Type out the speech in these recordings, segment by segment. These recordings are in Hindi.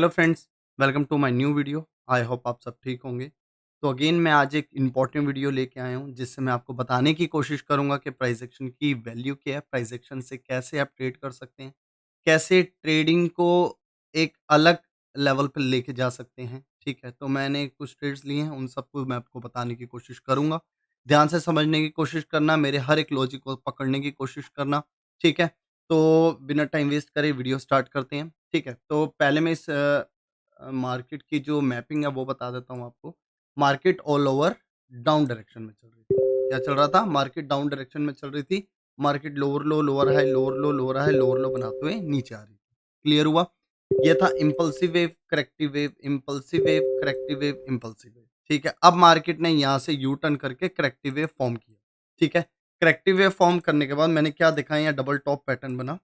Hello friends, welcome to my new video. I hope आप सब ठीक होंगे। तो अगेन मैं आज एक इम्पॉर्टेंट वीडियो लेके आया हूँ जिससे मैं आपको बताने की कोशिश करूँगा कि प्राइस एक्शन की वैल्यू क्या है, प्राइस एक्शन से कैसे आप ट्रेड कर सकते हैं, कैसे ट्रेडिंग को एक अलग लेवल पर लेके जा सकते हैं, ठीक है? तो मैंने कुछ ट्रेड्स लिए हैं, उन सबको मैं आपको बताने की कोशिश करूँगा। ध्यान से समझने की कोशिश करना, मेरे हर एक लॉजिक को पकड़ने की कोशिश करना, ठीक है? तो बिना टाइम वेस्ट करे वीडियो स्टार्ट करते हैं, ठीक है? तो पहले मैं इस मार्केट की जो मैपिंग है वो बता देता हूँ आपको। Market all over down direction में चल रही थी। क्या चल रहा था? मार्केट डाउन डायरेक्शन में चल रही थी। मार्केट लोअर लो, लोअर हाई, लोअर लो, लोअर हाई, लोअर लो बनाते हुए नीचे आ रही थी। क्लियर हुआ? ये था impulsive wave, corrective wave, impulsive wave, corrective wave, impulsive wave. ठीक है? अब मार्केट ने यहाँ से यू टर्न करके करेक्टिव वेव फॉर्म किया। ठीक है? करेक्टिव वेव फॉर्म करने के बाद मैंने क्या देखा, यहाँ डबल टॉप पैटर्न बना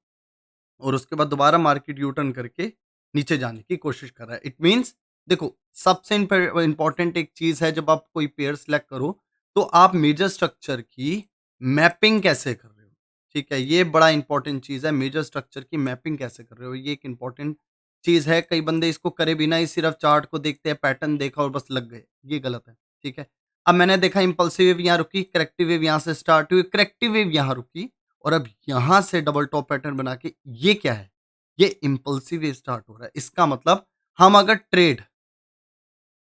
और उसके बाद दोबारा मार्केट यू टर्न करके नीचे जाने की कोशिश कर रहा है। इट मीन्स देखो, सबसे इंपॉर्टेंट एक चीज़ है, जब आप कोई पेयर सेलेक्ट करो, तो आप मेजर स्ट्रक्चर की मैपिंग कैसे कर रहे हो? ठीक है? ये बड़ा इंपॉर्टेंट चीज़ है, मेजर स्ट्रक्चर की मैपिंग कैसे कर रहे हो? ये एक इंपॉर्टेंट चीज़ है। कई बंदे इसको करे बिना ही सिर्फ चार्ट को देखते हैं, पैटर्न देखा और बस लग गए। ये गलत है। ठीक है? अब मैंने देखा इम्पल्सिव वेव यहाँ रुकी, करेक्टिव वेव यहाँ से स्टार्ट हुई, करेक्टिव वेव यहाँ रुकी और अब यहाँ से डबल टॉप पैटर्न बना के ये क्या है? ये इम्पल्सिव वेव स्टार्ट हो रहा है। इसका मतलब हम अगर ट्रेड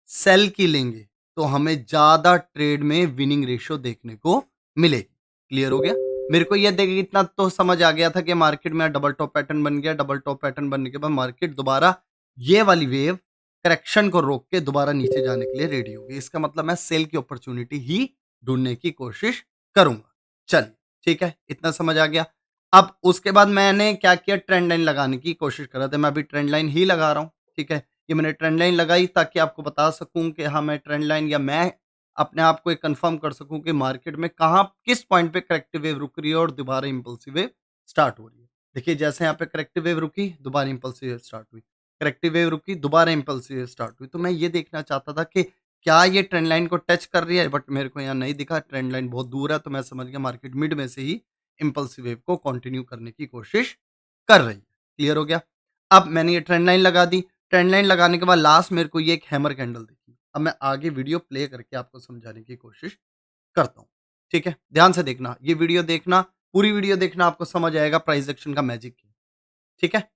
सेल की लेंगे, तो हमें ज़्यादा ट्रेड में विनिंग रेशियो देखने को मिलेगी। क्लियर हो गया? मेरे को ये देख इतना तो समझ आ गया था कि मार्केट में डबल टॉप पैटर्न बन गया, डबल टॉप पैटर्न बनने के बाद मार्केट दोबारा ये वाली वेव करेक्शन को रोक के दोबारा नीचे जाने के लिए रेडी होगी। इसका मतलब मैं सेल की अपॉर्च्युनिटी ही ढूँढने की कोशिश करूँगा। चलिए, ठीक है, इतना समझ आ गया। अब उसके बाद मैंने क्या किया, ट्रेंड लाइन लगाने की कोशिश कर रहा था। मैं अभी ट्रेंड लाइन ही लगा रहा हूँ, ठीक है? कि मैंने ट्रेंड लाइन लगाई ताकि आपको बता सकूँ कि हाँ, मैं ट्रेंड लाइन या मैं अपने आप को एक कन्फर्म कर सकूँ कि मार्केट में कहाँ किस पॉइंट पे करेक्टिव वेव रुक रही है और दोबारा इम्पल्सिव वेव स्टार्ट हो रही है। देखिए, जैसे यहाँ पे करेक्टिव वेव रुकी, दोबारा इम्पल्सिव वेव स्टार्ट हुई। करेक्टिव वेव रुकी, दोबारा इम्पल्सिव वेव स्टार्ट हुई। तो मैं ये देखना चाहता था कि क्या ये ट्रेंड लाइन को टच कर रही है? बट मेरे को यहाँ नहीं दिखा, ट्रेंड लाइन बहुत दूर है, तो मैं समझ गया मार्केट मिड में से ही इम्पल्सिव वेव को कंटिन्यू करने की कोशिश कर रही है। क्लियर हो गया? अब मैंने ये ट्रेंड लाइन लगा दी। ट्रेंड लाइन लगाने के बाद लास्ट मेरे को ये एक हैमर कैंडल दिखी। अब मैं आगे वीडियो प्ले करके आपको समझाने की कोशिश करता हूँ। ठीक है? ध्यान से देखना, ये वीडियो देखना, पूरी वीडियो देखना, आपको समझ आएगा प्राइस एक्शन का मैजिक क्या है। ठीक है?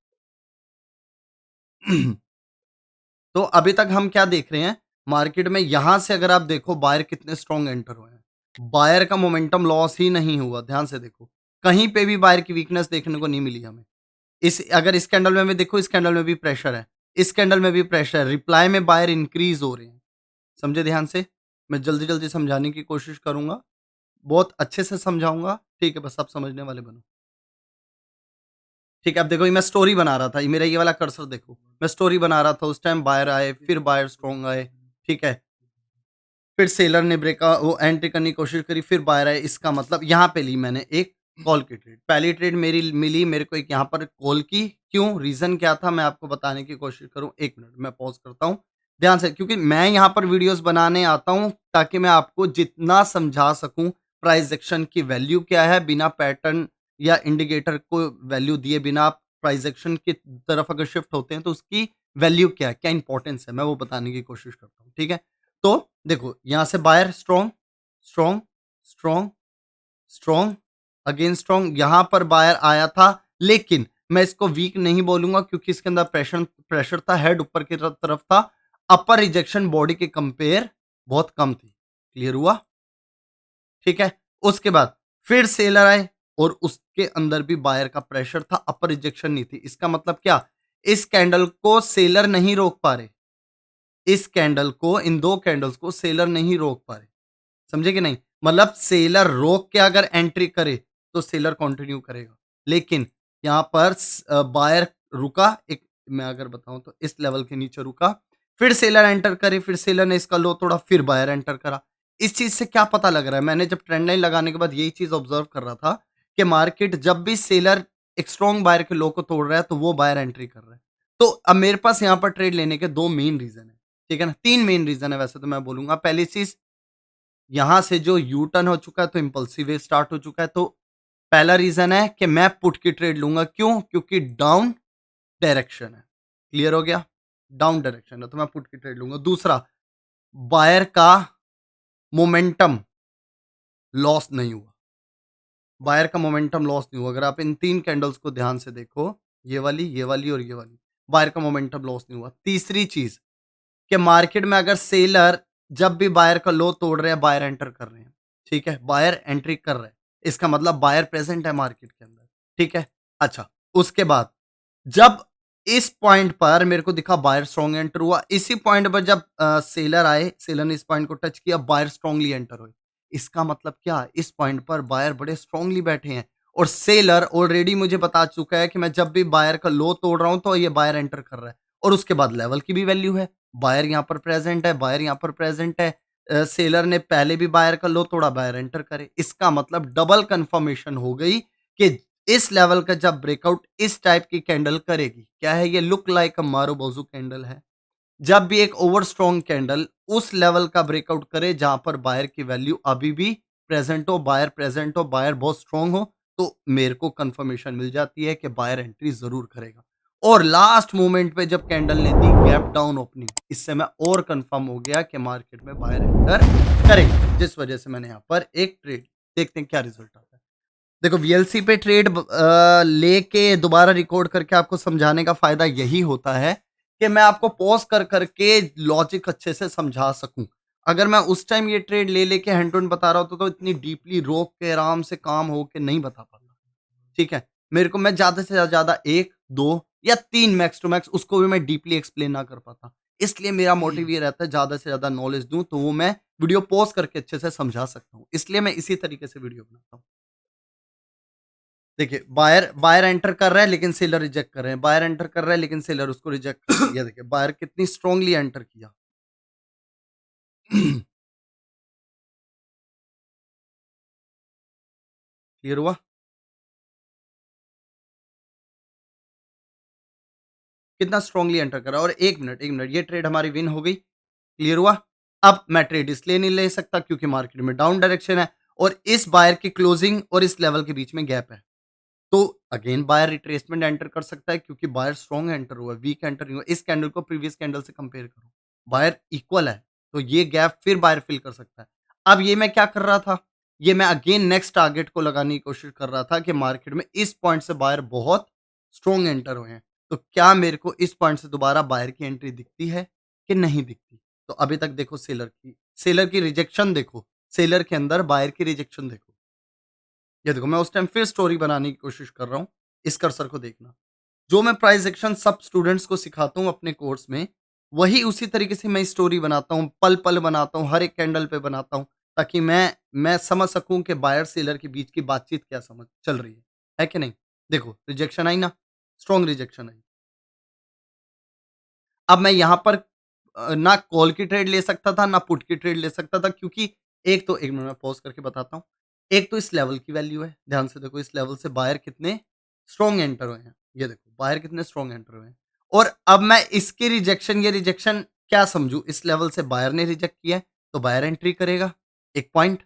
तो अभी तक हम क्या देख रहे हैं, मार्केट में यहाँ से अगर आप देखो बायर कितने स्ट्रॉन्ग एंटर हुए हैं। बायर का मोमेंटम लॉस ही नहीं हुआ, ध्यान से देखो। कहीं पे भी बायर की वीकनेस देखने को नहीं मिली हमें। इस कैंडल में भी देखो, इस कैंडल में भी प्रेशर है, इस कैंडल में भी प्रेशर है, रिप्लाई में बायर इंक्रीज़ हो रहे हैं। समझे ध्यान से? मैं जल्दी-जल्दी समझाने की कोशिश करूँगा, बहुत अच्छे से समझाऊँगा, ठीक है? बस आप समझने वाले बनो। ठीक है, अब देखो, ये मैं स्टोरी बना रहा था, ये मेरा ये वाला कर्सर देखो, मैं स्टोरी बना रहा था, उस टाइम बायर आए, फिर बायर स्ट्रॉन्ग आए, ठीक है? फिर सेलर ने वो एंट्री करने की कोशिश करी, फिर बायर आए, इसका मतलब यहाँ पे ली मैंने एक कॉल की ट्रेड। पहली ट्रेड मेरी मिली मेरे को एक यहाँ पर कॉल की, क्यों? रीज़न क्या था? मैं आपको बताने की कोशिश करूँ। 1 मिनट मैं पॉज़ करता हूँ, ध्यान से, क्योंकि मैं यहाँ पर वीडियोज़ बनाने आता हूँ ताकि मैं आपको जितना समझा सकूँ, प्राइस एक्शन की वैल्यू क्या है, बिना पैटर्न या इंडिकेटर को वैल्यू दिए बिना आप प्राइस एक्शन की तरफ अगर शिफ्ट होते हैं, तो उसकी वैल्यू क्या है, क्या इंपॉर्टेंस है, मैं वो बताने की कोशिश करता हूँ, ठीक है? तो देखो, यहाँ से buyer strong, strong, strong, strong, again strong, यहाँ पर बायर आया था, लेकिन मैं इसको वीक नहीं बोलूँगा क्योंकि इसके अंदर प्रेशर प्रेशर था, हेड ऊपर की तरफ था, अपर रिजेक्शन बॉडी के कंपेयर बहुत कम थी। क्लियर हुआ? ठीक है? उसके बाद फिर सेलर आए और उसके अंदर भी बायर का प्रेशर था, अपर रिजेक्शन नहीं थी। इसका मतलब क्या? इस कैंडल को सेलर नहीं रोक पा रहे। इस कैंडल को, इन 2 कैंडल्स को सेलर नहीं रोक पा रहे। समझे कि नहीं? मतलब सेलर रोक के अगर एंट्री करे, तो सेलर कंटिन्यू करेगा। लेकिन यहाँ पर बायर रुका, एक मैं अगर बताऊँ तो इस लेवल के नीचे रुका, फिर सेलर एंटर करे, फिर सेलर ने इसका लो तोड़ा, फिर बायर एंटर करा। इस चीज़ से क्या पता लग रहा है? मैंने जब ट्रेंड लाइन लगाने के बाद यही चीज़ ऑब्ज़र्व कर रहा था कि मार्केट जब भी सेलर एक स्ट्रॉन्ग बायर के लो को तोड़ रहा है, तो वो बायर एंट्री कर रहा है। तो अब मेरे पास यहाँ पर ट्रेड लेने के 2 मेन रीज़न हैं। ठीक है ना? 3 मेन रीज़न है वैसे तो मैं बोलूँगा। पहली चीज़, यहाँ से जो यू टर्न हो चुका है, तो इम्पल्सिव वेव स्टार्ट हो चुका है, तो पहला रीज़न है कि मैं पुट की ट्रेड लूँगा। क्यों? क्योंकि डाउन डायरेक्शन है। क्लियर हो गया? डाउन डायरेक्शन है तो मैं पुट की ट्रेड लूँगा। दूसरा, बायर का मोमेंटम लॉस नहीं हुआ। बायर का मोमेंटम लॉस नहीं हुआ। अगर आप इन 3 कैंडल्स को ध्यान से देखो, ये वाली और ये वाली, बायर का मोमेंटम लॉस नहीं हुआ। तीसरी चीज़ कि मार्केट में अगर सेलर जब भी बायर का लो तोड़ रहे हैं, बायर एंटर कर रहे हैं, ठीक है? बायर एंट्री कर रहे हैं, इसका मतलब बायर प्रेज़ेंट है मार्केट के अंदर, ठीक है? अच्छा, उसके बाद जब इस पॉइंट पर मेरे को दिखा बायर स्ट्रांग एंटर हुआ, इसी पॉइंट पर जब सेलर आए, सेलर ने इस पॉइंट को टच किया, बायर स्ट्रांगली एंटर हुए। इसका मतलब क्या? इस पॉइंट पर बायर बड़े स्ट्रांगली बैठे हैं और सेलर ऑलरेडी मुझे बता चुका है कि मैं जब भी बायर का लो तोड़ रहा हूँ, तो ये बायर एंटर कर रहा है और उसके बाद लेवल की भी वैल्यू है। बायर यहाँ पर प्रेज़ेंट है, बायर यहाँ पर प्रेज़ेंट है। सेलर ने पहले भी बायर का लो तोड़ा, बायर एंटर करे। इसका मतलब डबल कन्फर्मेशन हो गई कि इस लेवल का जब ब्रेकआउट इस टाइप की कैंडल करेगी, क्या है ये? लुक लाइक अ मारुबोज़ू कैंडल है। जब भी एक ओवर स्ट्रांग कैंडल उस लेवल का ब्रेकआउट करे जहां पर बायर की वैल्यू अभी भी प्रेजेंट हो, बायर बहुत स्ट्रांग हो, तो मेरे को कंफर्मेशन मिल जाती है कि बायर एंट्री जरूर करेगा। और लास्ट मोमेंट पे जब कैंडल ने दी गैप डाउन ओपनिंग, इससे मैं और कंफर्म हो गया कि मार्केट में बायर एंटर करेंगे, जिस वजह से मैंने यहाँ पर एक ट्रेड। देखते हैं क्या रिजल्ट आता है। देखो, वीएलसी पे ट्रेड लेके दोबारा रिकॉर्ड करके आपको समझाने का फ़ायदा यही होता है कि मैं आपको पॉज़ कर के लॉजिक अच्छे से समझा सकूँ। अगर मैं उस टाइम ये ट्रेड लेके हैंड टू हैंड बता रहा होता तो इतनी डीपली रोक के आराम से काम हो के नहीं बता पाता। ठीक है? मेरे को मैं ज़्यादा से ज़्यादा 1, 2 या 3 मैक्स टू मैक्स, उसको भी मैं डीपली एक्सप्लेन ना कर पाता। इसलिए मेरा मोटिव ये रहता है ज़्यादा से ज़्यादा नॉलेज दूँ तो वो मैं वीडियो पॉज़ करके अच्छे से समझा सकता हूँ। इसलिए मैं इसी तरीके से वीडियो बनाता हूँ। देखिए, बायर बायर एंटर कर रहा है लेकिन सेलर रिजेक्ट कर रहे हैं, बायर एंटर कर रहा है लेकिन सेलर उसको रिजेक्ट कर रहा है। ये देखिए बायर कितनी स्ट्रांगली एंटर किया। क्लियर हुआ? कितना स्ट्रांगली एंटर कर रहा है। और 1 मिनट, ये ट्रेड हमारी विन हो गई। क्लियर हुआ? अब मैं ट्रेड इसलिए नहीं ले सकता क्योंकि मार्केट में डाउन डायरेक्शन है और इस बायर की क्लोजिंग और इस लेवल के बीच में गैप है। तो अगेन बायर रिट्रेसमेंट एंटर कर सकता है क्योंकि बायर स्ट्रांग एंटर हुआ है, वीक एंटर नहीं हुआ। इस कैंडल को प्रीवियस कैंडल से कंपेयर करो, बायर इक्वल है, तो ये गैप फिर बायर फिल कर सकता है। अब ये मैं क्या कर रहा था? ये मैं अगेन नेक्स्ट टारगेट को लगाने की कोशिश कर रहा था कि मार्केट में इस पॉइंट से बायर बहुत स्ट्रांग एंटर हुए हैं। तो क्या मेरे को इस पॉइंट से दोबारा बायर की एंट्री दिखती है कि नहीं दिखती? तो अभी तक देखो सेलर की रिजेक्शन देखो, सेलर के अंदर बायर की रिजेक्शन देखो। ये देखो मैं उस टाइम फिर स्टोरी बनाने की कोशिश कर रहा हूँ, इस कर्सर को देखना। जो मैं प्राइस एक्शन सब स्टूडेंट्स को सिखाता हूँ अपने कोर्स में, वही उसी तरीके से मैं स्टोरी बनाता हूँ, पल-पल बनाता हूँ, हर एक कैंडल पे बनाता हूँ, ताकि मैं समझ सकूँ कि बायर सेलर के बीच की बातचीत क्या समझ चल रही है कि नहीं? देखो रिजेक्शन आई ना, स्ट्रॉन्ग रिजेक्शन आई। अब मैं यहाँ पर ना कॉल की ट्रेड ले सकता था, ना पुट की ट्रेड ले सकता था क्योंकि एक मिनट मैं पॉज़ करके बताता हूँ। एक तो इस लेवल की वैल्यू है, ध्यान से देखो इस लेवल से बायर कितने स्ट्रॉन्ग एंटर हुए हैं। ये देखो बायर कितने स्ट्रॉन्ग एंटर हुए हैं और अब मैं इसकी रिजेक्शन ये रिजेक्शन क्या समझूँ? इस लेवल से बायर ने रिजेक्ट किया है, तो बायर एंट्री करेगा, एक पॉइंट।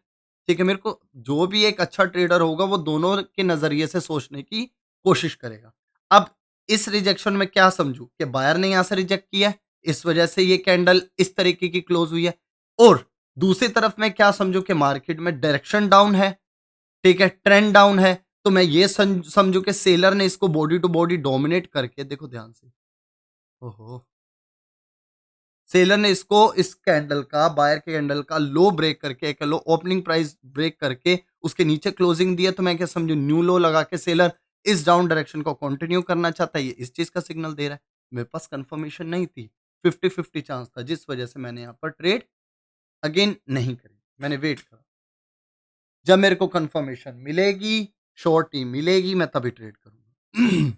ठीक है, मेरे को जो भी एक अच्छा ट्रेडर होगा वो दोनों के नज़रिए से सोचने की कोशिश करेगा। अब इस रिजेक्शन में क्या समझूँ कि बायर ने यहाँ से रिजेक्ट किया है, इस वजह से ये कैंडल इस तरीके की क्लोज़ हुई है और दूसरी तरफ मैं क्या समझूँ कि मार्केट में डायरेक्शन डाउन है, ठीक है, ट्रेंड डाउन है, तो मैं ये समझूँ कि सेलर ने इसको बॉडी टू बॉडी डोमिनेट करके देखो ध्यान से, ओहो! सेलर ने इसको इस कैंडल का बायर के कैंडल का लो ब्रेक करके एक लो ओपनिंग प्राइस ब्रेक करके उसके नीचे क्लोजिंग दिया तो मैं क्या समझूँ न्यू लो लगा के सेलर इस डाउन डायरेक्शन को कंटिन्यू करना चाहता है, ये इस चीज़ का सिग्नल दे रहा है। मेरे पास कंफर्मेशन नहीं थी, 50-50 चांस था जिस वजह से मैंने यहाँ पर ट्रेड अगेन नहीं करी, मैंने वेट करा। जब मेरे को कंफर्मेशन मिलेगी, श्योरिटी मिलेगी मैं तभी ट्रेड करूँगा।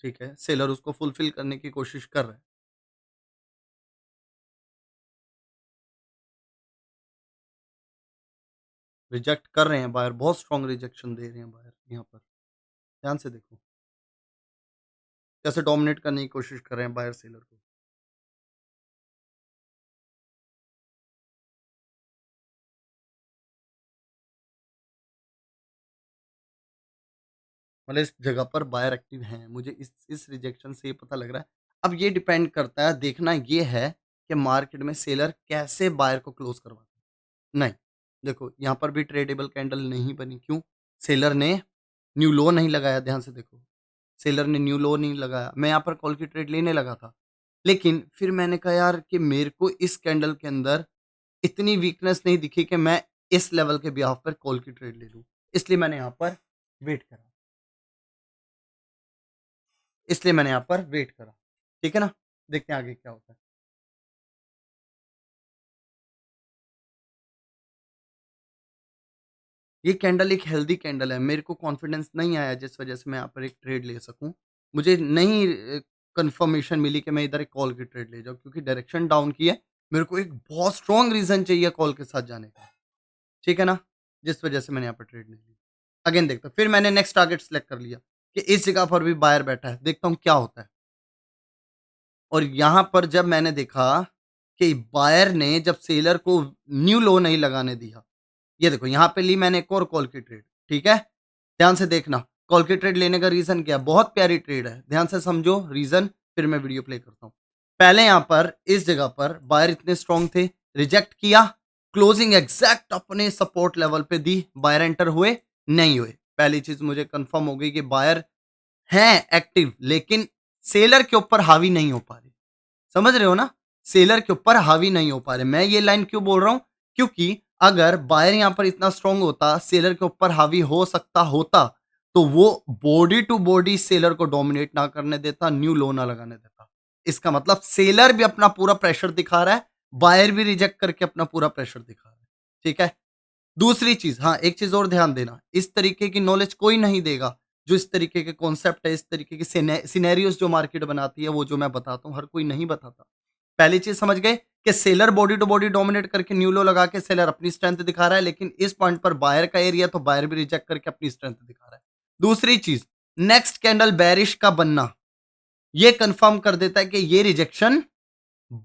ठीक है, सेलर उसको फुलफिल करने की कोशिश कर रहा है। रिजेक्ट कर रहे हैं बायर, बहुत स्ट्रॉन्ग रिजेक्शन दे रहे हैं बायर यहाँ पर। ध्यान से देखो, कैसे डोमिनेट करने की कोशिश कर रहे हैं बायर सेलर को। मतलब इस जगह पर बायर एक्टिव हैं। मुझे इस रिजेक्शन से ये पता लग रहा है। अब ये डिपेंड करता है, देखना ये है कि मार्केट में सेलर कैसे बायर को क्लोज़ करवाता है। नहीं, देखो यहाँ पर भी ट्रेडेबल कैंडल नहीं बनी, क्यों? सेलर ने न्यू लो नहीं लगाया, ध्यान से देखो। सेलर ने न्यू लो नहीं लगाया। मैं यहाँ पर कॉल की ट्रेड लेने लगा था। लेकिन फिर मैंने कहा यार कि मेरे को इस कैंडल के अंदर इतनी वीकनेस नहीं दिखी कि मैं इस लेवल के बिहाफ पर कॉल की ट्रेड ले लूँ। इसलिए मैंने यहाँ पर वेट करा। इसलिए मैंने यहाँ पर वेट करा। ठीक है ना? देखते हैं आगे क्या होता है। ये कैंडल एक हेल्दी कैंडल है। मेरे को कॉन्फिडेंस नहीं आया जिस वज़ह से मैं यहाँ पर एक ट्रेड ले सकूँ। मुझे नहीं कन्फर्मेशन मिली कि मैं इधर एक कॉल की ट्रेड ले जाऊँ, क्योंकि डायरेक्शन डाउन की है। मेरे को एक बहुत स्ट्रॉन्ग रीज़न चाहिए कॉल के साथ जाने का। ठीक है ना? जिस वज़ह से मैंने यहाँ पर ट्रेड नहीं ली। अगेन देखता हूँ, फिर मैंने नेक्स्ट टारगेट सेलेक्ट कर लिया कि इस जगह पर भी बायर बैठा है, देखता हूँ क्या होता है। और यहाँ पर जब मैंने देखा कि बायर ने जब सेलर को न्यू लो नहीं लगाने दिया, ये देखो यहाँ पे ली मैंने एक और कॉल की ट्रेड, ठीक है? ध्यान से देखना, कॉल की ट्रेड लेने का रीज़न क्या है? बहुत प्यारी ट्रेड है, ध्यान से समझो रीज़न, फिर मैं वीडियो प्ले करता हूँ। पहले यहाँ पर इस जगह पर बायर इतने स्ट्रॉन्ग थे, रिजेक्ट किया, क्लोजिंग एग्ज़ैक्ट अपने सपोर्ट लेवल पे दी, बायर एंटर हुए, नहीं हुए। पहली चीज़ मुझे कन्फर्म हो गई कि बायर हैं एक्टिव, लेकिन सेलर के ऊपर हावी नहीं हो पा रहे। समझ रहे हो ना? सेलर के ऊपर हावी नहीं हो पा रहे। मैं ये लाइन क्यों बोल रहा हूँ? क्योंकि अगर बायर यहाँ पर इतना स्ट्रॉन्ग होता, सेलर के ऊपर हावी हो सकता होता, तो वो बॉडी टू बॉडी सेलर को डोमिनेट ना करने देता, न्यू लो ना लगाने देता। इसका मतलब सेलर भी अपना पूरा प्रेशर दिखा रहा है, बायर भी रिजेक्ट करके अपना पूरा प्रेशर दिखा रहा है। ठीक है? दूसरी चीज़, हाँ, एक चीज़ और ध्यान देना, इस तरीके की नॉलेज कोई नहीं देगा, जो इस तरीके के कॉन्सेप्ट है, इस तरीके के सिनेरियोज़ जो मार्केट बनाती है, वो जो मैं बताता हूँ, हर कोई नहीं बताता। पहली चीज़ समझ गए कि seller body to body dominate करके न्यू लो लगा के सेलर अपनी स्ट्रेंथ दिखा रहा है, लेकिन इस पॉइंट पर बायर का एरिया, तो बायर भी रिजेक्ट करके अपनी स्ट्रेंथ दिखा रहा है। दूसरी चीज़, नेक्स्ट कैंडल बेयरिश का बनना, ये कन्फर्म कर देता है कि ये रिजेक्शन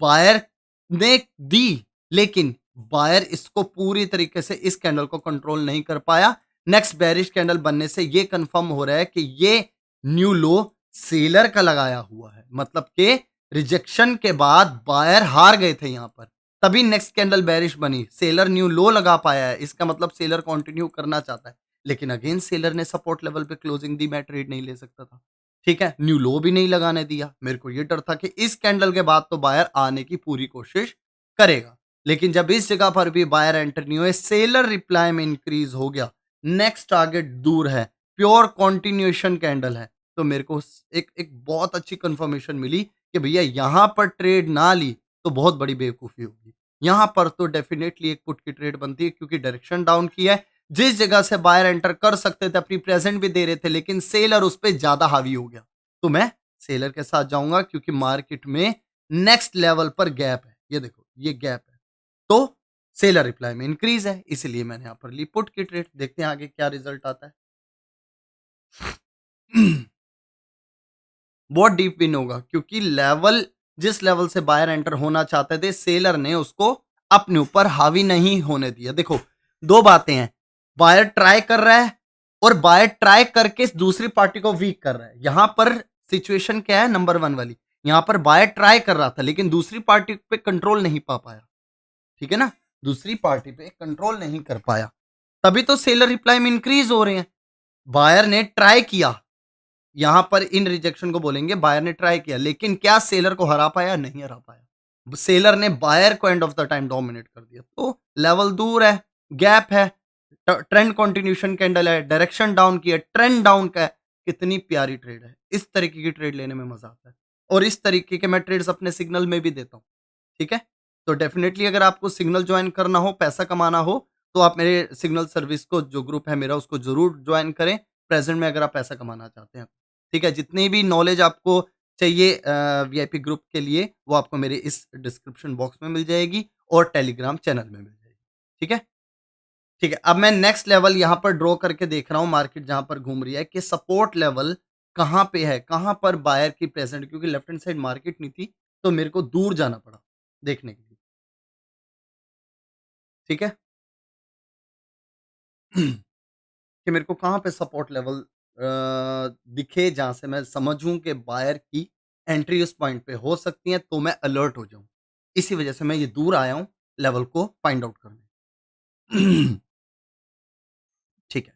बायर ने दी, लेकिन बायर इसको पूरी तरीके से इस कैंडल को कंट्रोल नहीं कर पाया। नेक्स्ट बेयरिश कैंडल बनने से ये कंफर्म हो रहा है कि ये न्यू लो सेलर का लगाया हुआ है। मतलब कि रिजेक्शन के बाद बायर हार गए थे यहाँ पर। तभी नेक्स्ट कैंडल बेयरिश बनी। सेलर न्यू लो लगा पाया है। इसका मतलब सेलर कंटिन्यू करना चाहता है। लेकिन अगेन सेलर ने सपोर्ट लेवल पे क्लोजिंग दी, मैं ट्रेड नहीं ले सकता था। ठीक है, न्यू लो भी नहीं लगाने दिया। मेरे को ये डर था कि इस कैंडल के बाद तो बायर आने की पूरी कोशिश करेगा। लेकिन जब इस जगह पर भी बायर एंटर नहीं हुए, सेलर रिप्लाई में इंक्रीज हो गया। नेक्स्ट टारगेट दूर है, प्योर कंटिन्यूएशन कैंडल है। तो मेरे को एक एक बहुत अच्छी कंफर्मेशन मिली कि भैया यहाँ पर ट्रेड ना ली तो बहुत बड़ी बेवकूफ़ी होगी। यहाँ पर तो डेफिनेटली एक पुट की ट्रेड बनती है, क्योंकि डायरेक्शन डाउन की है। जिस जगह से बायर एंटर कर सकते थे, अपनी प्रेजेंट भी दे रहे थे, लेकिन सेलर उस पे ज़्यादा हावी हो गया। तो मैं सेलर के साथ जाऊँगा, क्योंकि मार्केट में नेक्स्ट लेवल पर गैप है। ये देखो, ये गैप है। तो सेलर रिप्लाई में इंक्रीज़ है, इसलिए मैंने यहाँ पर ली पुट की ट्रेड। देखते हैं आगे क्या रिज़ल्ट आता है। बहुत डीप विन होगा, क्योंकि लेवल जिस लेवल से बायर एंटर होना चाहते थे, सेलर ने उसको अपने ऊपर हावी नहीं होने दिया। देखो, 2 बातें हैं, बायर ट्राई कर रहा है और बायर ट्राई करके दूसरी पार्टी को वीक कर रहा है। यहाँ पर सिचुएशन क्या है, नंबर 1 वाली, यहाँ पर बायर ट्राई कर रहा था, लेकिन दूसरी पार्टी पे कंट्रोल नहीं पा पाया। ठीक है ना? दूसरी पार्टी पे कंट्रोल नहीं कर पाया। तभी तो सेलर रिप्लाई में इंक्रीज़ हो रहे हैं। बायर ने ट्राई किया, यहाँ पर इन रिजेक्शन को बोलेंगे, बायर ने ट्राई किया, लेकिन क्या सेलर को हरा पाया? नहीं हरा पाया। सेलर ने बायर को end of the time dominate कर दिया। तो लेवल दूर है, गैप है, ट्रेंड कंटिन्यूएशन कैंडल है, डायरेक्शन डाउन की है, ट्रेंड डाउन का है। कितनी प्यारी ट्रेड है। इस तरीके की ट्रेड लेने में मजा आता है, और इस तरीके के मैं ट्रेड्स अपने सिग्नल में भी देता हूँ। ठीक है? तो डेफिनिटली अगर आपको सिग्नल जॉइन करना हो, पैसा कमाना हो, तो आप मेरे सिग्नल सर्विस को, जो ग्रुप है मेरा, उसको ज़रूर जॉइन करें, प्रेज़ेंट में अगर आप पैसा कमाना चाहते हैं। ठीक है? जितनी भी नॉलेज आपको चाहिए वीआईपी ग्रुप के लिए, वो आपको मेरे इस डिस्क्रिप्शन बॉक्स में मिल जाएगी और टेलीग्राम चैनल में मिल जाएगी। ठीक है? ठीक है, अब मैं नेक्स्ट लेवल यहाँ पर ड्रॉ करके देख रहा हूँ, मार्केट जहाँ पर घूम रही है, कि सपोर्ट लेवल कहाँ पे है, कहाँ पर बायर की प्रेज़ेंट, क्योंकि लेफ्ट हैंड साइड मार्केट नहीं थी, तो मेरे को दूर जाना पड़ा देखने के लिए। ठीक है? कि मेरे को कहाँ पे सपोर्ट लेवल दिखे जहाँ से मैं समझूँ कि बायर की एंट्री उस पॉइंट पे हो सकती है तो मैं अलर्ट हो जाऊँ। इसी वजह से मैं ये दूर आया हूँ लेवल को फाइंड आउट करने। ठीक है।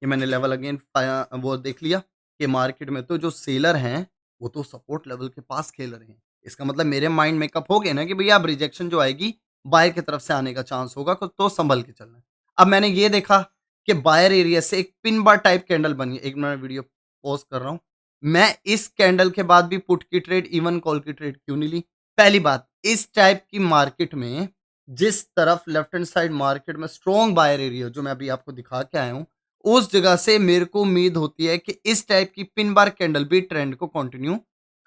ये मैंने लेवल अगेन पाया वो देख लिया कि मार्केट में तो जो सेलर हैं, वो तो सपोर्ट लेवल के पास खेल रहे हैं। इसका मतलब मेरे माइंड मेकअप हो गया ना कि भैया अब रिजेक्शन जो आएगी, बायर की तरफ से आने का चांस होगा तो सँभल के चलना है। अब मैंने ये देखा कि बायर एरिया से एक पिन बार टाइप कैंडल बनी है। एक मिनट मैं वीडियो पॉज़ कर रहा हूँ। मैं इस कैंडल के बाद भी पुट की ट्रेड इवन कॉल की ट्रेड क्यों नहीं ली? पहली बात, इस टाइप की मार्केट में जिस तरफ लेफ्ट हैंड साइड मार्केट में स्ट्रॉन्ग बायर एरिया जो मैं अभी आपको दिखा के आया हूँ, उस जगह से मेरे को उम्मीद होती है कि इस टाइप की पिन बार कैंडल भी ट्रेंड को कंटिन्यू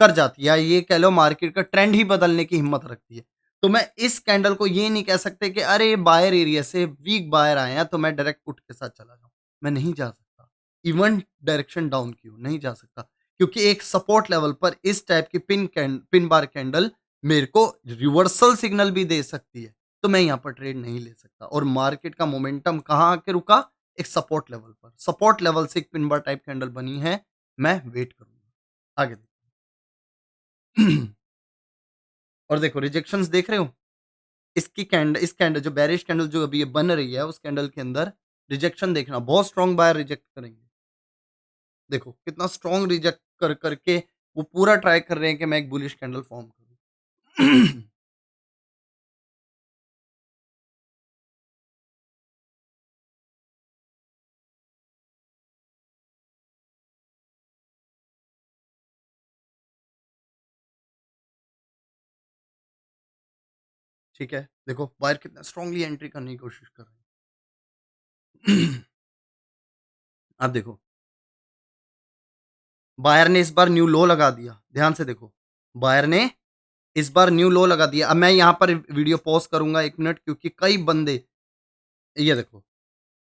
कर जाती है या ये कह लो मार्केट का ट्रेंड ही बदलने की हिम्मत रखती है। तो मैं इस कैंडल को ये नहीं कह सकते कि अरे ये बायर एरिया से वीक बायर आए हैं तो मैं डायरेक्ट पुट के साथ चला जाऊँ। मैं नहीं जा सकता। इवन डायरेक्शन डाउन की हो, नहीं जा सकता। क्योंकि एक सपोर्ट लेवल पर इस टाइप की पिन बार कैंडल मेरे को रिवर्सल सिग्नल भी दे सकती है। तो मैं यहाँ पर ट्रेड नहीं ले सकता और मार्केट का मोमेंटम कहाँ आके रुका? एक सपोर्ट लेवल पर। सपोर्ट लेवल से एक पिन बार टाइप कैंडल बनी है, मैं वेट करूँगा। आगे देखते हैं। और देखो रिजेक्शंस देख रहे हो? इस कैंडल जो बेयरिश कैंडल जो अभी ये बन रही है, उस कैंडल के अंदर रिजेक्शन देखना, बहुत स्ट्रॉन्ग बायर रिजेक्ट करेंगे। देखो कितना स्ट्रॉन्ग रिजेक्ट करके वो पूरा ट्राई कर रहे हैं कि मैं एक बुलिश कैंडल फॉर्म करूँ। ठीक है? देखो बायर कितना स्ट्रांगली एंट्री करने की कोशिश कर रहे हैं। अब देखो बायर ने इस बार न्यू लो लगा दिया। ध्यान से देखो, बायर ने इस बार न्यू लो लगा दिया। अब मैं यहाँ पर वीडियो पॉज़ करूँगा 1 मिनट क्योंकि कई बंदे ये देखो,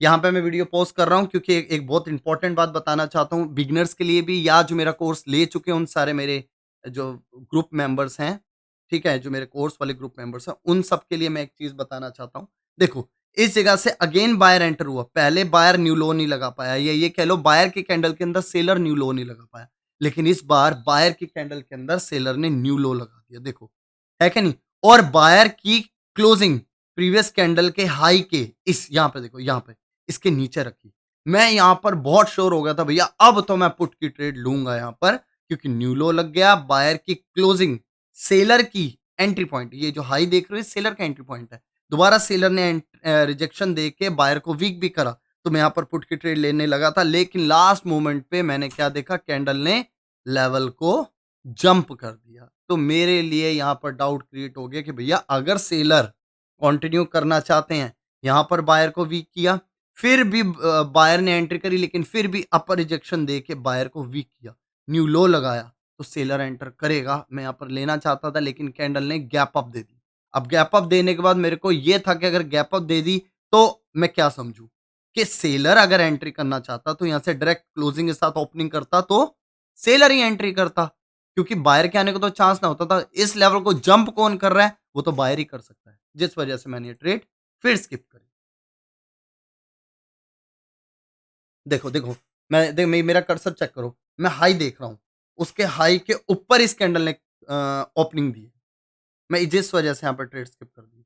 यहाँ पे मैं वीडियो पॉज़ कर रहा हूँ क्योंकि एक एक बहुत इम्पोर्टेंट बात बताना चाहता हूँ बिगिनर्स के लिए भी या जो मेरा कोर्स ले चुके हैं उन सारे मेरे जो ग्रुप मेंबर्स हैं, ठीक है? जो मेरे कोर्स वाले ग्रुप मेंबर्स हैं, उन सब के लिए मैं एक चीज़ बताना चाहता हूँ। देखो, इस जगह से अगेन बायर एंटर हुआ। पहले बायर न्यू लो नहीं लगा पाया या ये कह लो बायर की कैंडल के अंदर सेलर न्यू लो नहीं लगा पाया। लेकिन इस बार बायर की कैंडल के अंदर सेलर ने न्यू लो लगा दिया, देखो। है कि नहीं? और बायर की क्लोजिंग प्रीवियस कैंडल के हाई के इस यहाँ पे देखो, यहाँ पे, इसके नीचे रखी। मैं यहाँ पर बहुत श्योर हो गया था भैया अब तो मैं पुट की ट्रेड लूँगा यहाँ पर क्योंकि न्यू लो लग गया, बायर की क्लोजिंग, सेलर की एंट्री पॉइंट ये जो हाई देख रहे हो सेलर का एंट्री पॉइंट है। दोबारा सेलर ने रिजेक्शन दे के बायर को वीक भी करा, तो मैं यहाँ पर पुट की ट्रेड लेने लगा था लेकिन लास्ट मोमेंट पे मैंने क्या देखा कैंडल ने लेवल को जंप कर दिया। तो मेरे लिए यहाँ पर डाउट क्रिएट हो गया कि भैया अगर सेलर कंटिन्यू करना चाहते हैं, यहाँ पर बायर को वीक किया, फिर भी बायर ने एंट्री करी लेकिन फिर भी अपर रिजेक्शन दे के बायर को वीक किया, न्यू लो लगाया, तो सेलर एंटर करेगा। मैं यहाँ पर लेना चाहता था लेकिन कैंडल ने गैप अप दे दी। अब गैप अप देने के बाद मेरे को ये था कि अगर गैप अप दे दी तो मैं क्या समझूँ? कि सेलर अगर एंट्री करना चाहता तो यहाँ से डायरेक्ट क्लोजिंग के साथ ओपनिंग करता तो सेलर ही एंट्री करता। क्योंकि बायर के आने का तो चांस ना होता था। इस लेवल को जंप कौन कर रहा है? वो तो बायर ही कर सकता है। जिस वजह से मैंने ये ट्रेड फिर स्किप करी। देखो, देखो, मेरा कर्सर चेक करो। मैं हाई देख रहा हूँ। उसके हाई के ऊपर इस कैंडल ने ओपनिंग दी है। मैं जिस वजह से यहाँ पर ट्रेड स्किप कर दी।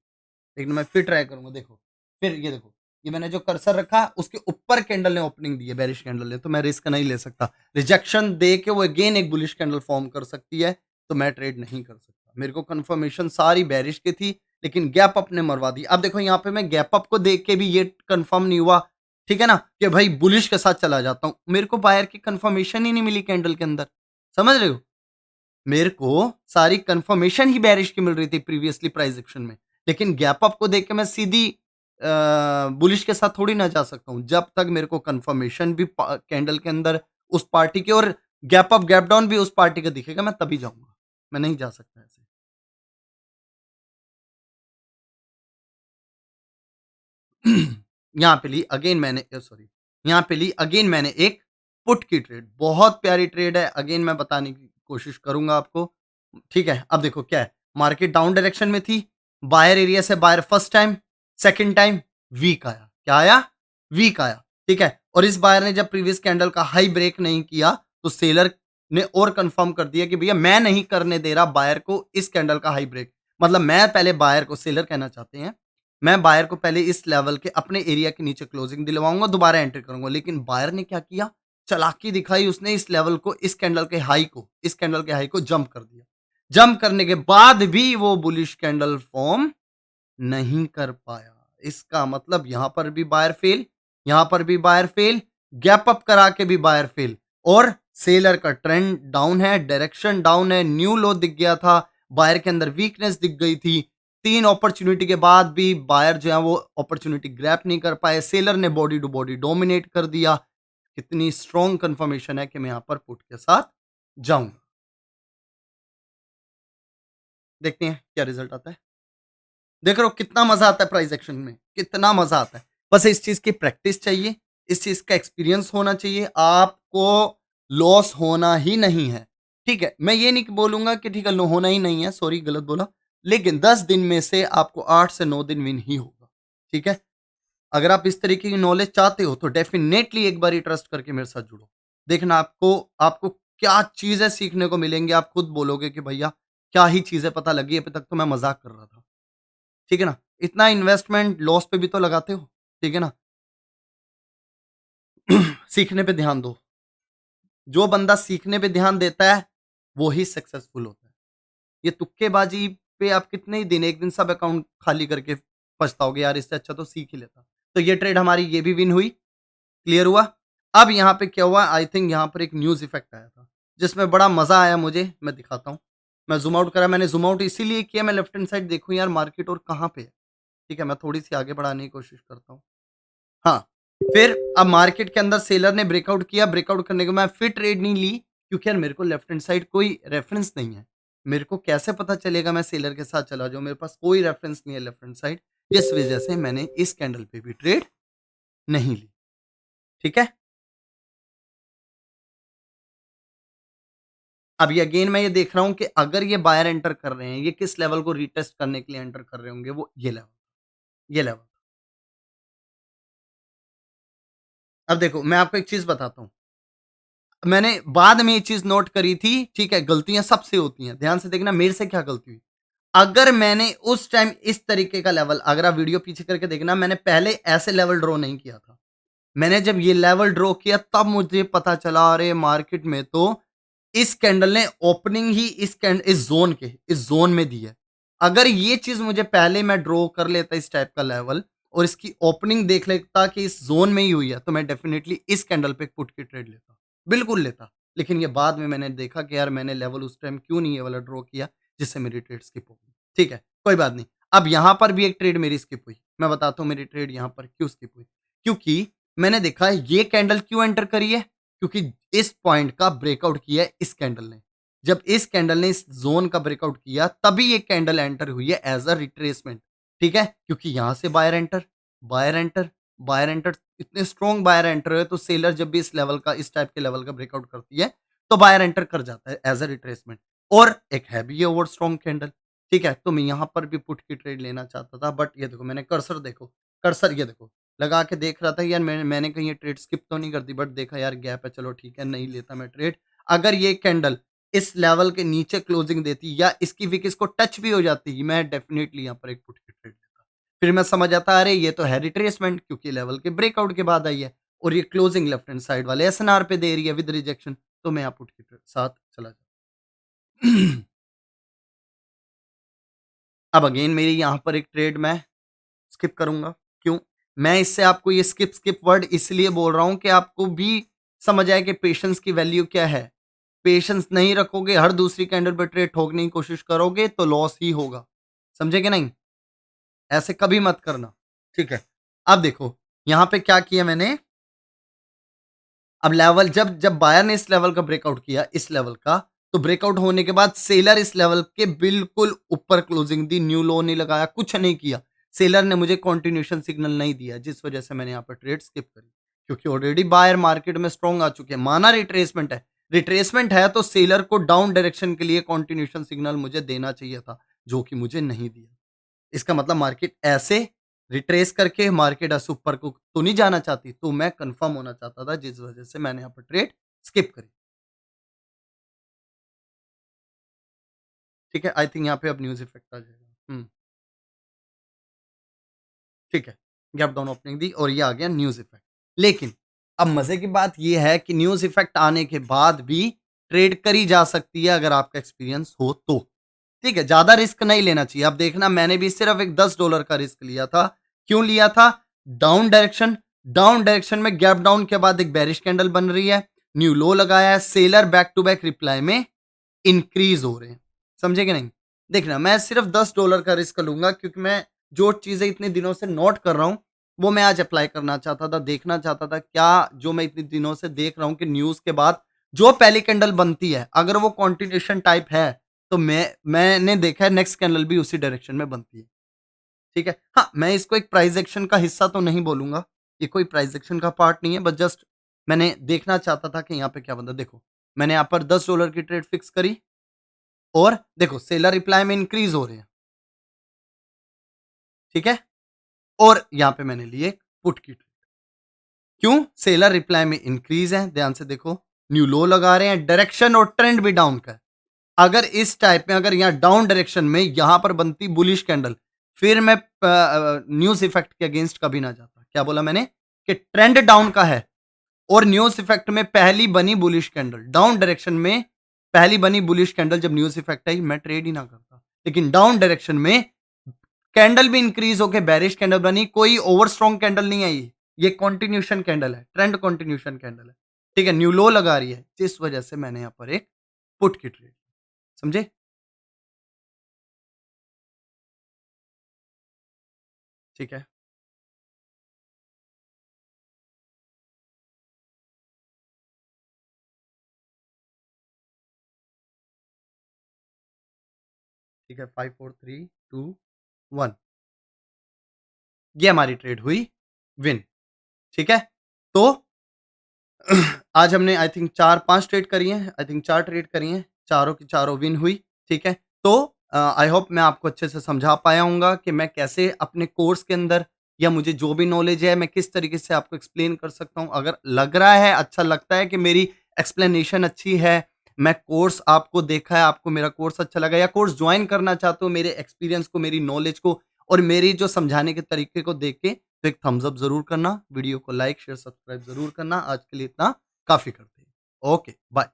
लेकिन मैं फिर ट्राई करूँगा देखो। फिर ये देखो, ये मैंने जो कर्सर रखा उसके ऊपर कैंडल ने ओपनिंग दी है बेयरिश कैंडल ने, तो मैं रिस्क नहीं ले सकता। रिजेक्शन दे के वो अगेन एक बुलिश कैंडल फॉर्म कर सकती है, तो मैं ट्रेड नहीं कर सकता। मेरे को कन्फर्मेशन सारी बेयरिश की थी, लेकिन गैप अप ने मरवा दी। अब देखो यहाँ पे मैं गैप अप को देख के भी ये कन्फर्म नहीं हुआ, ठीक है ना? कि भाई बुलिश के साथ चला जाता हूँ। मेरे को बायर की कन्फर्मेशन ही नहीं मिली कैंडल के अंदर, समझ रहे हो? मेरे को सारी कन्फर्मेशन ही बेयरिश की मिल रही थी प्रीवियसली प्राइस एक्शन में। लेकिन गैप अप को देख के मैं सीधी बुलिश के साथ थोड़ी ना जा सकता हूँ। जब तक मेरे को कन्फर्मेशन भी कैंडल के अंदर उस पार्टी की और गैप अप, गैप डाउन भी उस पार्टी का दिखेगा, मैं तभी जाऊँगा। मैं नहीं जा सकता ऐसे। यहाँ पे ली अगेन मैंने सॉरी यहाँ पे ली अगेन मैंने एक पुट की ट्रेड। बहुत प्यारी ट्रेड है। अगेन मैं बताने की कोशिश करूँगा आपको। ठीक है, अब देखो क्या है, मार्केट डाउन डायरेक्शन में थी, बायर एरिया से buyer first time, second time weak आया। क्या आया? वीक आया, ठीक है? और इस बायर ने जब प्रीवियस कैंडल का हाई ब्रेक नहीं किया, तो सेलर ने और कंफर्म कर दिया कि भैया मैं नहीं करने दे रहा बायर को इस कैंडल का हाई ब्रेक। मतलब मैं पहले बायर को, सेलर कहना चाहते हैं, मैं बायर को पहले इस लेवल के अपने एरिया के नीचे क्लोजिंग दिलवाऊँगा, दोबारा एंट्री करूँगा। लेकिन बायर ने क्या किया, चालाकी दिखाई, उसने इस लेवल को, इस कैंडल के हाई को, इस कैंडल के हाई को जंप कर दिया। जंप करने के बाद भी वो बुलिश कैंडल फॉर्म नहीं कर पाया। इसका मतलब यहाँ पर भी बायर फेल, यहाँ पर भी बायर फेल, गैप अप करा के भी बायर फेल, और सेलर का ट्रेंड डाउन है, डायरेक्शन डाउन है, न्यू लो दिख गया था, बायर के अंदर वीकनेस दिख गई थी। 3 अपॉर्च्युनिटी के बाद भी बायर जो है वो अपॉर्च्युनिटी ग्रैब नहीं कर पाए, सेलर ने बॉडी टू बॉडी डोमिनेट कर दिया। कितनी स्ट्रॉन्ग कन्फर्मेशन है कि मैं यहाँ पर पुट के साथ जाऊँगा। देखते हैं क्या रिजल्ट आता है। देख रहे हो कितना मज़ा आता है प्राइस एक्शन में, कितना मज़ा आता है। बस इस चीज़ की प्रैक्टिस चाहिए, इस चीज़ का एक्सपीरियंस होना चाहिए, आपको लॉस होना ही नहीं है, ठीक है? मैं ये नहीं बोलूँगा कि ठीक है लो होना ही नहीं है, सॉरी गलत बोला, लेकिन 10 दिन में से आपको 8 से 9 दिन विन ही होगा, ठीक है? अगर आप इस तरीके की नॉलेज चाहते हो तो डेफ़िनेटली एक बारी ट्रस्ट करके मेरे साथ जुड़ो। देखना आपको आपको क्या चीज़ें सीखने को मिलेंगी, आप खुद बोलोगे कि भैया क्या ही चीज़ें पता लगी, अभी तक तो मैं मज़ाक कर रहा था। ठीक है ना? इतना इन्वेस्टमेंट लॉस पे भी तो लगाते हो, ठीक है ना? सीखने पे ध्यान दो। जो बंदा सीखने पे ध्यान देता है, वो ही सक्सेसफुल होता है। ये तुक्केबाज़ी पे आप कितने ही दिन, एक दिन सब अकाउंट खाली करके पछताओगे, यार इससे अच्छा तो सीख ही लेता। तो ये ट्रेड हमारी ये भी विन हुई, क्लियर हुआ। अब यहाँ पे क्या हुआ, आई थिंक यहाँ पर एक न्यूज़ इफ़ेक्ट आया था, जिसमें बड़ा मज़ा आया मुझे, मैं दिखाता हूँ। मैं ज़ूम आउट करा, मैंने ज़ूम आउट इसीलिए किया, मैं लेफ्ट हैंड साइड देखूँ यार मार्केट और कहाँ पे है, ठीक है? मैं थोड़ी-सी आगे बढ़ाने की कोशिश करता हूँ। हाँ, फिर अब मार्केट के अंदर सेलर ने ब्रेकआउट किया, ब्रेकआउट करने के बाद फिर ट्रेड नहीं ली, क्योंकि यार मेरे को लेफ्ट हैंड साइड कोई रेफरेंस नहीं है। मेरे को कैसे पता चलेगा मैं सेलर के साथ चला जाऊँ, मेरे पास कोई रेफरेंस नहीं है लेफ्ट हैंड साइड, जिस वजह से मैंने इस कैंडल पे भी ट्रेड नहीं ली, ठीक है? अब ये अगेन मैं ये देख रहा हूँ कि अगर ये बायर एंटर कर रहे हैं, ये किस लेवल को रीटेस्ट करने के लिए एंटर कर रहे होंगे, वो ये लेवल। अब देखो मैं आपको एक चीज़ बताता हूँ। मैंने बाद में ये चीज़ नोट करी थी, ठीक है, गलतियाँ सबसे होती हैं। ध्यान से देखना मेरे से क्या गलती हुई। अगर मैंने उस टाइम इस तरीके का लेवल, अगर आप वीडियो पीछे करके देखना, मैंने पहले ऐसे लेवल ड्रॉ नहीं किया था। मैंने जब ये लेवल ड्रॉ किया तब मुझे पता चला, अरे मार्केट में तो इस कैंडल ने ओपनिंग ही इस ज़ोन में दी है। अगर ये चीज़ मुझे पहले मैं ड्रॉ कर लेता इस टाइप का लेवल और इसकी ओपनिंग देख लेता कि इस ज़ोन में ही हुई है, तो मैं डेफ़िनिटली इस कैंडल पे पुट की ट्रेड लेता। बिल्कुल लेता। लेकिन ये बाद में मैंने देखा कि यार मैंने लेवल उस टाइम क्यों नहीं ये वाला ड्रॉ किया, जिससे मेरी ट्रेड स्किप हो गई। ठीक है, कोई बात नहीं। अब यहाँ पर भी एक ट्रेड मेरी स्किप हुई। मैं बताता हूँ मेरी ट्रेड यहाँ पर क्यों स्किप हुई। क्योंकि मैंने देखा ये कैंडल क्यों एंटर करी है? क्योंकि इस पॉइंट का ब्रेकआउट किया है इस कैंडल ने। जब इस कैंडल ने इस ज़ोन का ब्रेकआउट किया, तभी ये कैंडल एंटर हुई है एज़ अ रिट्रेसमेंट, ठीक है? क्योंकि यहाँ से बायर एंटर, बायर एंटर, इतने स्ट्रॉन्ग बायर एंटर हुए, तो सेलर जब भी इस लेवल का, इस टाइप के लेवल का ब्रेकआउट करती है, तो बायर एंटर कर जाता है एज़ अ रिट्रेसमेंट, और एक है भी ये ओवर स्ट्रॉन्ग कैंडल, ठीक है? तो मैं यहाँ पर भी पुट की ट्रेड लेना चाहता था, बट ये देखो मैंने कर्सर देखो, कर्सर ये देखो, लगा के देख रहा था यार मैंने कहीं ये ट्रेड स्किप तो नहीं कर दी, बट देखा यार गैप है, चलो ठीक है, नहीं लेता मैं ट्रेड। अगर ये कैंडल इस लेवल के नीचे क्लोजिंग देती या इसकी विक इसको टच भी हो जाती, मैं डेफिनिटली यहाँ पर एक पुट की ट्रेड लेता। फिर मैं समझ आता, अरे ये तो है रिट्रेसमेंट, क्योंकि लेवल के ब्रेकआउट के बाद आई है और ये क्लोजिंग लेफ्ट हैंड साइड वाले एसएनआर पे दे रही है विद रिजेक्शन, तो मैं यहाँ पुट के साथ चला जाता। अब अगेन मेरी यहाँ पर एक ट्रेड मैं स्किप करूँगा। क्यों? मैं इससे आपको ये स्किप स्किप वर्ड इसलिए बोल रहा हूँ कि आपको भी समझ आए कि पेशेंस की वैल्यू क्या है। पेशेंस नहीं रखोगे, हर दूसरी कैंडल पे ट्रेड ठोकने की कोशिश करोगे तो लॉस ही होगा। समझे कि नहीं? ऐसे कभी मत करना। ठीक है। अब देखो, यहाँ पे क्या किया मैंने, अब लेवल जब बायर ने इस लेवल का ब्रेकआउट किया, इस लेवल का, तो ब्रेकआउट होने के बाद सेलर इस लेवल के बिल्कुल ऊपर क्लोजिंग दी, न्यू लो नहीं लगाया, कुछ नहीं किया। सेलर ने मुझे कंटिन्यूएशन सिग्नल नहीं दिया, जिस वजह से मैंने यहाँ पर ट्रेड स्किप करी। क्योंकि ऑलरेडी बायर मार्केट में स्ट्रॉन्ग आ चुके हैं। माना रिट्रेसमेंट है तो सेलर को डाउन डायरेक्शन के लिए कंटिन्यूएशन सिग्नल मुझे देना चाहिए था, जो कि मुझे नहीं दिया। इसका मतलब मार्केट ऐसे रिट्रेस करके मार्केट ऊपर को तो नहीं जाना चाहती, तो मैं कन्फर्म होना चाहता था, जिस वजह से मैंने यहाँ पर ट्रेड स्किप करी। ठीक है, आई थिंक यहाँ पे अब न्यूज़ इफ़ेक्ट आ जाएगा। ठीक है, गैप डाउन ओपनिंग दी और ये आ गया न्यूज़ इफ़ेक्ट। लेकिन अब मज़े की बात ये है कि न्यूज़ इफ़ेक्ट आने के बाद भी ट्रेड करी जा सकती है अगर आपका एक्सपीरियंस हो तो। ठीक है, ज़्यादा रिस्क नहीं लेना चाहिए। अब देखना, मैंने भी सिर्फ़ एक $10 का रिस्क लिया था। क्यों लिया था? डाउन डायरेक्शन में गैप डाउन के बाद एक बेयरिश कैंडल बन रही है, न्यू लो लगाया है, seller back to back reply में इंक्रीज़ हो रहे हैं। समझे कि नहीं? देखना, मैं सिर्फ़ $10 का रिस्क लूँगा, क्योंकि मैं जो चीज़ें इतने दिनों से नोट कर रहा हूँ, वो मैं आज अप्लाई करना चाहता था, देखना चाहता था क्या जो मैं इतने दिनों से देख रहा हूँ कि न्यूज़ के बाद जो पहली कैंडल बनती है, अगर वो कंटिन्यूएशन टाइप है, तो मैंने देखा है नेक्स्ट कैंडल भी उसी डायरेक्शन में बनती है। ठीक है? हाँ, मैं इसको एक प्राइस एक्शन का हिस्सा तो नहीं बोलूँगा, ये कोई प्राइस एक्शन का पार्ट नहीं है, बस जस्ट मैंने देखना चाहता था कि यहाँ पे क्या बनता है। देखो, मैंने यहाँ पर $10 की ट्रेड फिक्स करी और देखो सेलर रिप्लाई में इंक्रीज़ हो रहे हैं। ठीक है? और यहाँ पे मैंने ली एक पुट की ट्रेड। क्यों? सेलर रिप्लाई में इंक्रीज़ है, ध्यान से देखो, न्यू लो लगा रहे हैं, डायरेक्शन और ट्रेंड भी डाउन का है। अगर इस टाइप में, अगर यहाँ डाउन डायरेक्शन में यहाँ पर बनती बुलिश कैंडल, फिर मैं न्यूज़ इफेक्ट के अगेंस्ट कभी ना जाता। क्या बोला मैंने? कि ट्रेंड डाउन का है और न्यूज़ इफेक्ट में पहली बनी बुलिश कैंडल, डाउन डायरेक्शन में पहली बनी बुलिश कैंडल जब न्यूज़ इफेक्ट आई, मैं ट्रेड ही ना करता। लेकिन डाउन डायरेक्शन में कैंडल भी इंक्रीज होके बेरिश कैंडल बनी, कोई ओवर स्ट्रॉन्ग कैंडल नहीं आई, ये कंटिन्यूएशन कैंडल है, ट्रेंड कंटिन्यूएशन कैंडल है। ठीक है, न्यू लो लगा रही है, जिस वजह से मैंने यहाँ पर एक पुट की ट्रेड, समझे? ठीक है, ठीक है, 5 4 3 2 1, ये हमारी ट्रेड हुई विन। ठीक है, तो आज हमने आई थिंक 4-5 ट्रेड करी हैं, आई थिंक 4 ट्रेड करी हैं, चारों की चारों विन हुई। ठीक है, तो आई होप मैं आपको अच्छे से समझा पाया हूँगा कि मैं कैसे अपने कोर्स के अंदर या मुझे जो भी नॉलेज है, मैं किस तरीके से आपको एक्सप्लेन कर सकता हूँ। अगर लग रहा है, अच्छा लगता है कि मेरी एक्सप्लेनेशन अच्छी है, मैं कोर्स आपको देखा है, आपको मेरा कोर्स अच्छा लगा या कोर्स जॉइन करना चाहते हो, मेरे एक्सपीरियंस को, मेरी नॉलेज को और मेरी जो समझाने के तरीके को देख के, तो एक थम्स अप ज़रूर करना, वीडियो को लाइक, शेयर, सब्सक्राइब ज़रूर करना। आज के लिए इतना काफ़ी करते हैं। Okay, bye.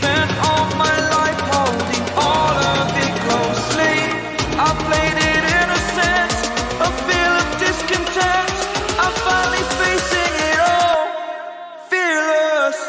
Spent all my life holding all of it closely. I played it innocent, a feel of discontent. I'm finally facing it all, fearless.